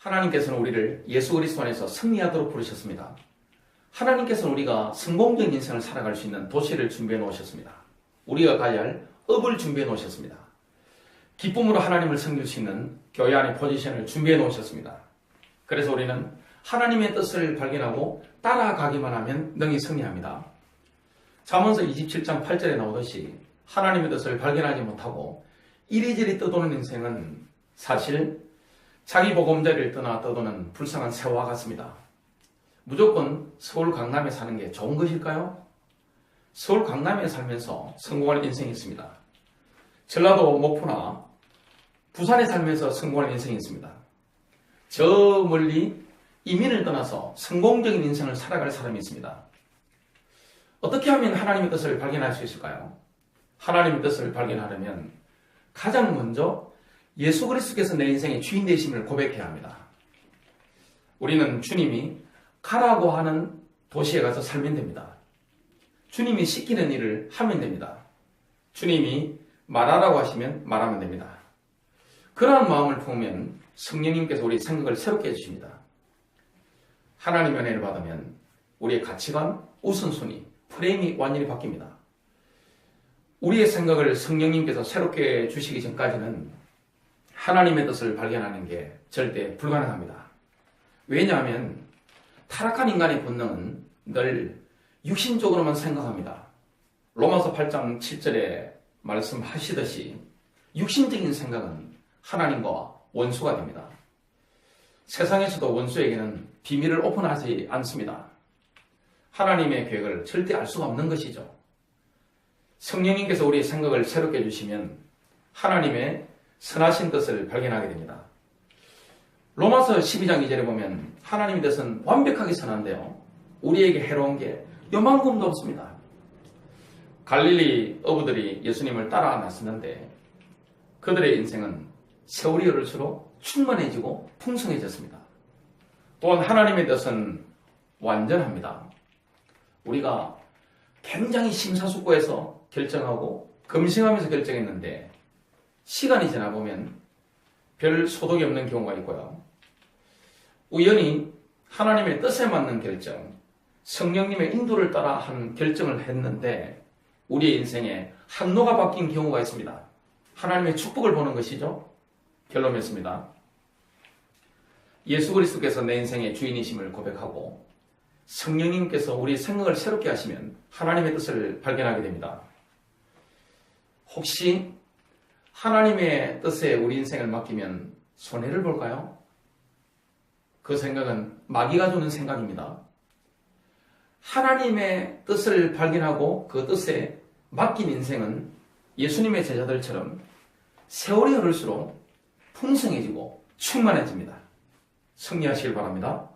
하나님께서는 우리를 예수 그리스도 안에서 승리하도록 부르셨습니다. 하나님께서는 우리가 성공적인 인생을 살아갈 수 있는 도시를 준비해 놓으셨습니다. 우리가 가야 할 업을 준비해 놓으셨습니다. 기쁨으로 하나님을 섬길 수 있는 교회 안의 포지션을 준비해 놓으셨습니다. 그래서 우리는 하나님의 뜻을 발견하고 따라가기만 하면 능히 승리합니다. 잠언서 27장 8절에 나오듯이 하나님의 뜻을 발견하지 못하고 이리저리 떠도는 인생은 사실 자기 보금자리를 떠나 떠도는 불쌍한 새와 같습니다. 무조건 서울 강남에 사는 게 좋은 것일까요? 서울 강남에 살면서 성공할 인생이 있습니다. 전라도 목포나 부산에 살면서 성공할 인생이 있습니다. 저 멀리 이민을 떠나서 성공적인 인생을 살아갈 사람이 있습니다. 어떻게 하면 하나님의 뜻을 발견할 수 있을까요? 하나님의 뜻을 발견하려면 가장 먼저 예수 그리스도께서 내 인생의 주인 되심을 고백해야 합니다. 우리는 주님이 가라고 하는 도시에 가서 살면 됩니다. 주님이 시키는 일을 하면 됩니다. 주님이 말하라고 하시면 말하면 됩니다. 그러한 마음을 품으면 성령님께서 우리 생각을 새롭게 해주십니다. 하나님의 은혜를 받으면 우리의 가치관, 우선순위, 프레임이 완전히 바뀝니다. 우리의 생각을 성령님께서 새롭게 주시기 전까지는 하나님의 뜻을 발견하는 게 절대 불가능합니다. 왜냐하면 타락한 인간의 본능은 늘 육신적으로만 생각합니다. 로마서 8장 7절에 말씀하시듯이 육신적인 생각은 하나님과 원수가 됩니다. 세상에서도 원수에게는 비밀을 오픈하지 않습니다. 하나님의 계획을 절대 알 수가 없는 것이죠. 성령님께서 우리의 생각을 새롭게 해주시면 하나님의 선하신 뜻을 발견하게 됩니다. 로마서 12장 2절에 보면 하나님의 뜻은 완벽하게 선한데요, 우리에게 해로운 게 요만큼도 없습니다. 갈릴리 어부들이 예수님을 따라 나섰는데 그들의 인생은 세월이 흐를수록 충만해지고 풍성해졌습니다. 또한 하나님의 뜻은 완전합니다. 우리가 굉장히 심사숙고해서 결정하고 검증하면서 결정했는데 시간이 지나보면 별 소득이 없는 경우가 있고요. 우연히 하나님의 뜻에 맞는 결정, 성령님의 인도를 따라 한 결정을 했는데 우리의 인생에 항로가 바뀐 경우가 있습니다. 하나님의 축복을 보는 것이죠. 결론 맺습니다. 예수 그리스도께서 내 인생의 주인이심을 고백하고 성령님께서 우리의 생각을 새롭게 하시면 하나님의 뜻을 발견하게 됩니다. 혹시 하나님의 뜻에 우리 인생을 맡기면 손해를 볼까요? 그 생각은 마귀가 주는 생각입니다. 하나님의 뜻을 발견하고 그 뜻에 맡긴 인생은 예수님의 제자들처럼 세월이 흐를수록 풍성해지고 충만해집니다. 승리하시길 바랍니다.